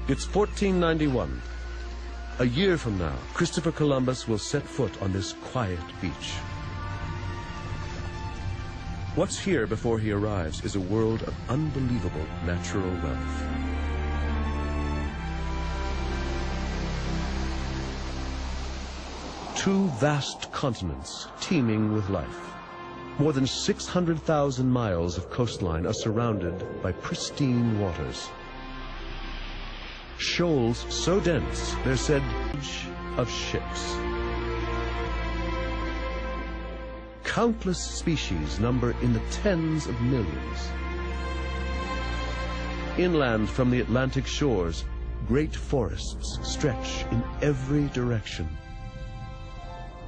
It's 1491. A year from now, Christopher Columbus will set foot on this quiet beach. What's here before he arrives is a world of unbelievable natural wealth. Two vast continents teeming with life. More than 600,000 miles of coastline are surrounded by pristine waters. Shoals so dense, they're said of ships. Countless species number in the tens of millions. Inland from the Atlantic shores, great forests stretch in every direction.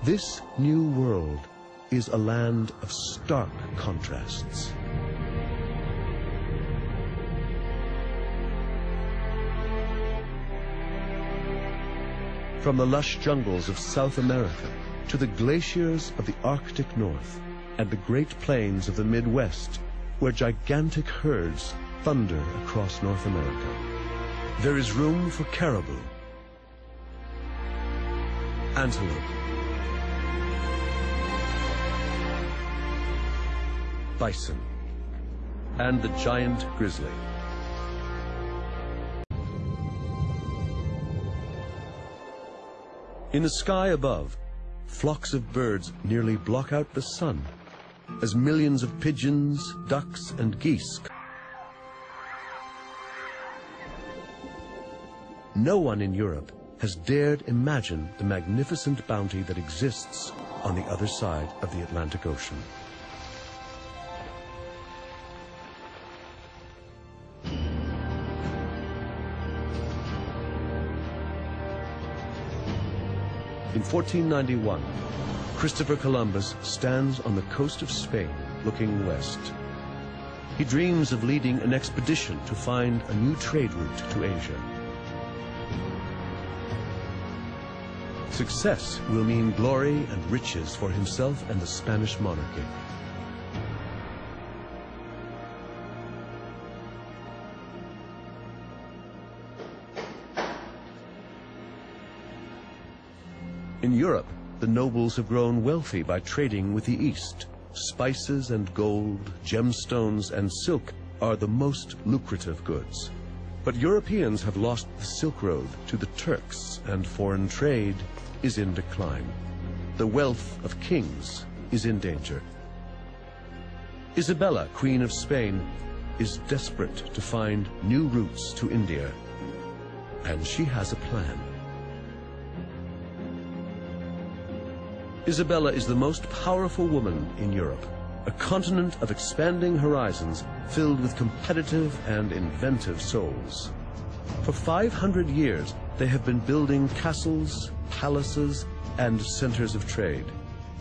This new world is a land of stark contrasts. From the lush jungles of South America to the glaciers of the Arctic North and the great plains of the Midwest, where gigantic herds thunder across North America, there is room for caribou, antelope, bison, and the giant grizzly. In the sky above, flocks of birds nearly block out the sun as millions of pigeons, ducks, and geese. No one in Europe has dared imagine the magnificent bounty that exists on the other side of the Atlantic Ocean. In 1491, Christopher Columbus stands on the coast of Spain, looking west. He dreams of leading an expedition to find a new trade route to Asia. Success will mean glory and riches for himself and the Spanish monarchy. In Europe, the nobles have grown wealthy by trading with the East. Spices and gold, gemstones and silk are the most lucrative goods. But Europeans have lost the Silk Road to the Turks, and foreign trade is in decline. The wealth of kings is in danger. Isabella, Queen of Spain, is desperate to find new routes to India, and she has a plan. Isabella is the most powerful woman in Europe, a continent of expanding horizons filled with competitive and inventive souls. For 500 years, they have been building castles, palaces, and centers of trade.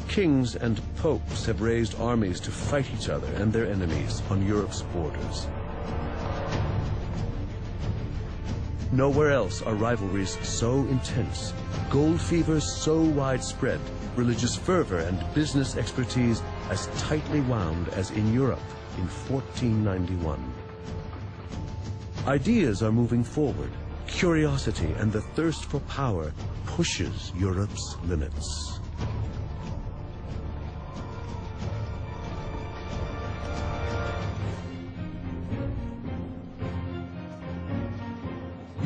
Kings and popes have raised armies to fight each other and their enemies on Europe's borders. Nowhere else are rivalries so intense, gold fevers so widespread, religious fervor and business expertise as tightly wound as in Europe in 1491. Ideas are moving forward. Curiosity and the thirst for power pushes Europe's limits.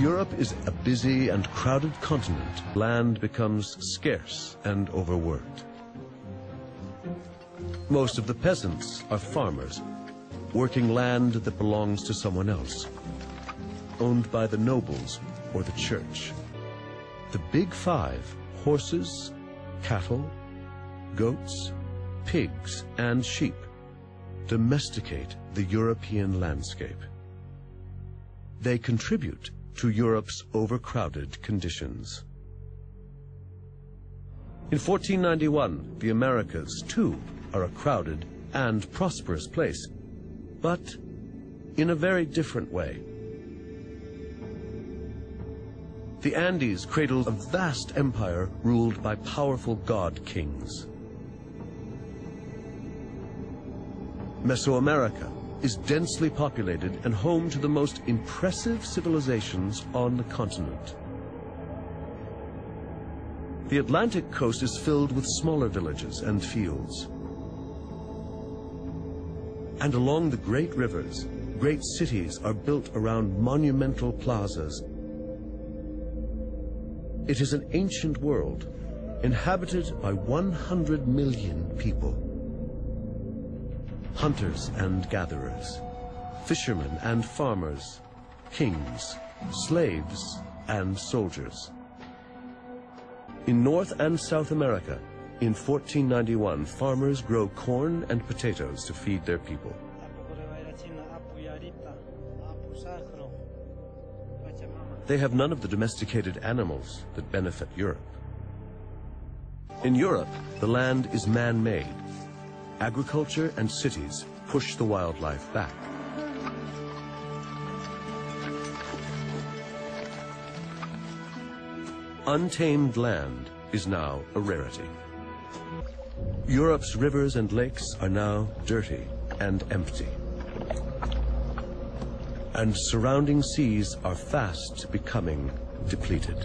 Europe is a busy and crowded continent. Land becomes scarce and overworked. Most of the peasants are farmers, working land that belongs to someone else, owned by the nobles or the church. The Big Five, horses, cattle, goats, pigs, and sheep, domesticate the European landscape. They contribute to Europe's overcrowded conditions. In 1491, the Americas, too, are a crowded and prosperous place, but in a very different way. The Andes cradled a vast empire ruled by powerful god kings. Mesoamerica, is densely populated and home to the most impressive civilizations on the continent. The Atlantic coast is filled with smaller villages and fields. And along the great rivers, great cities are built around monumental plazas. It is an ancient world, inhabited by 100 million people. Hunters and gatherers, fishermen and farmers, kings, slaves and soldiers. In North and South America, in 1491, farmers grow corn and potatoes to feed their people. They have none of the domesticated animals that benefit Europe. In Europe, the land is man-made. Agriculture and cities push the wildlife back. Untamed land is now a rarity. Europe's rivers and lakes are now dirty and empty. And surrounding seas are fast becoming depleted.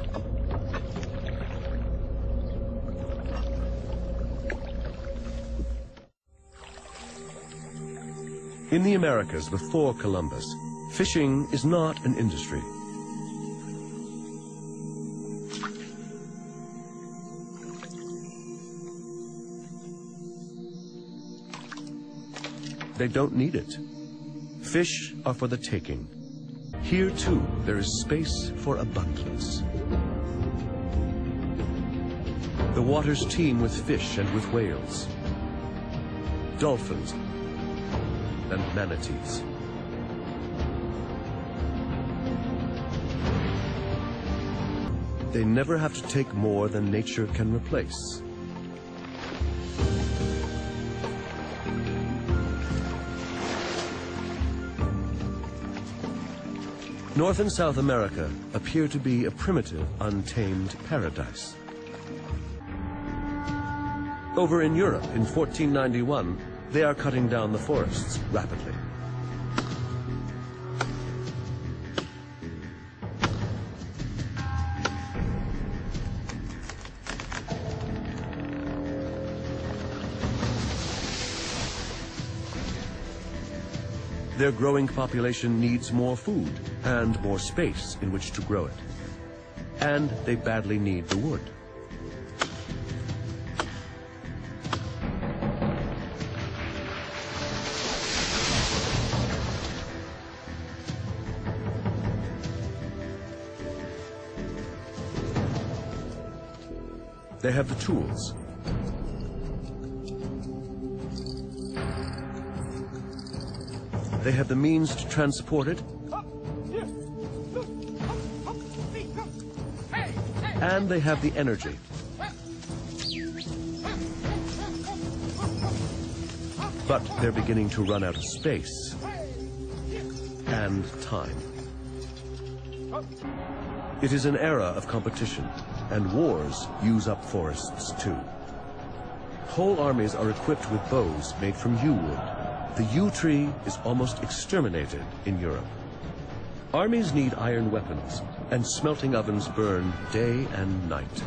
In the Americas before Columbus, fishing is not an industry. They don't need it. Fish are for the taking. Here, too, there is space for abundance. The waters teem with fish and with whales, dolphins, and manatees. They never have to take more than nature can replace. North and South America appear to be a primitive, untamed paradise. Over in Europe, in 1491, they are cutting down the forests rapidly. Their growing population needs more food and more space in which to grow it. And they badly need the wood. They have the tools. They have the means to transport it, and they have the energy. But they're beginning to run out of space and time. It is an era of competition, and wars use up forests too. Whole armies are equipped with bows made from yew wood. The yew tree is almost exterminated in Europe. Armies need iron weapons, and smelting ovens burn day and night.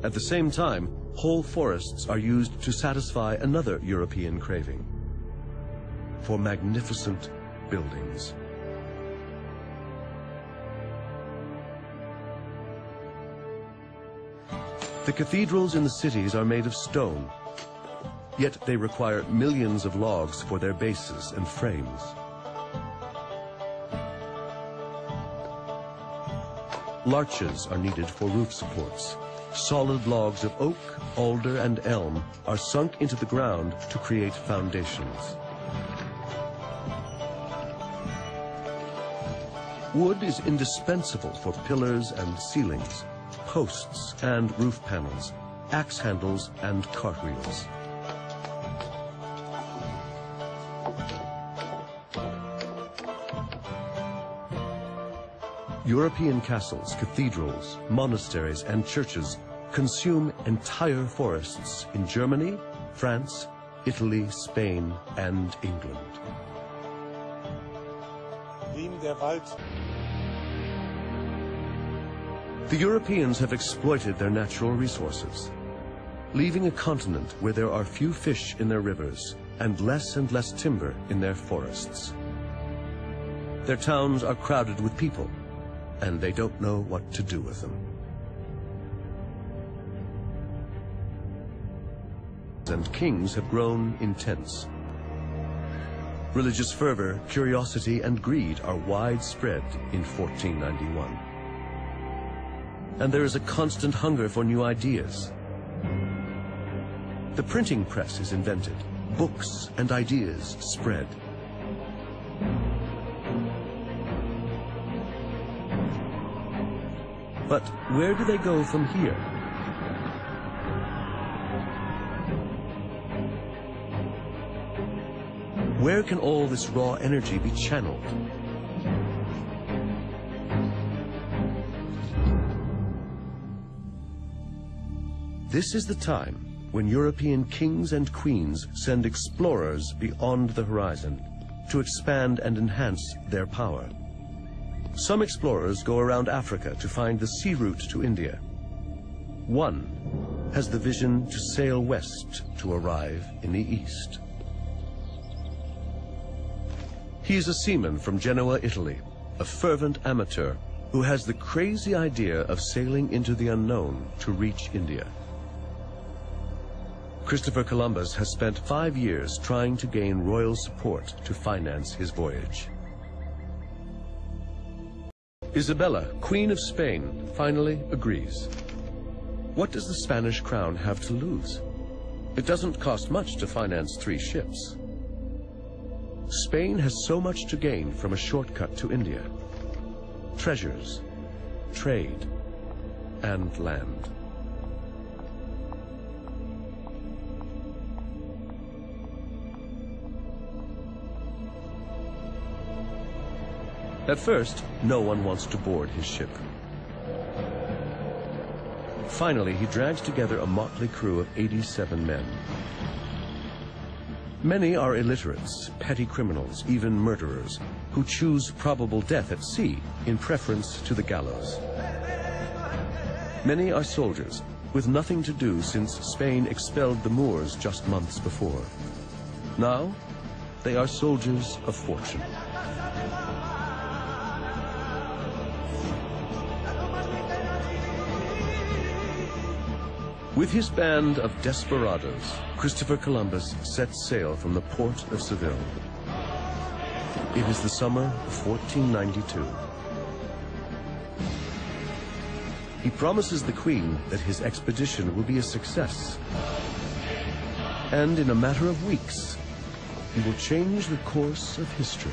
At the same time, whole forests are used to satisfy another European craving for magnificent buildings. The cathedrals in the cities are made of stone, yet they require millions of logs for their bases and frames. Larches are needed for roof supports. Solid logs of oak, alder, and elm are sunk into the ground to create foundations. Wood is indispensable for pillars and ceilings, posts and roof panels, axe handles and cartwheels. European castles, cathedrals, monasteries, and churches consume entire forests in Germany, France, Italy, Spain, and England. The Europeans have exploited their natural resources, leaving a continent where there are few fish in their rivers and less timber in their forests. Their towns are crowded with people, and they don't know what to do with them. And kings have grown intense. Religious fervor, curiosity, and greed are widespread in 1491. And there is a constant hunger for new ideas. The printing press is invented. Books and ideas spread. But where do they go from here? Where can all this raw energy be channeled? This is the time when European kings and queens send explorers beyond the horizon to expand and enhance their power. Some explorers go around Africa to find the sea route to India. One has the vision to sail west to arrive in the east. He is a seaman from Genoa, Italy, a fervent amateur who has the crazy idea of sailing into the unknown to reach India. Christopher Columbus has spent 5 years trying to gain royal support to finance his voyage. Isabella, Queen of Spain, finally agrees. What does the Spanish crown have to lose? It doesn't cost much to finance 3 ships. Spain has so much to gain from a shortcut to India: treasures, trade, and land. At first, no one wants to board his ship. Finally, he drags together a motley crew of 87 men. Many are illiterates, petty criminals, even murderers, who choose probable death at sea in preference to the gallows. Many are soldiers, with nothing to do since Spain expelled the Moors just months before. Now, they are soldiers of fortune. With his band of desperados, Christopher Columbus sets sail from the port of Seville. It is the summer of 1492. He promises the Queen that his expedition will be a success. And in a matter of weeks, he will change the course of history.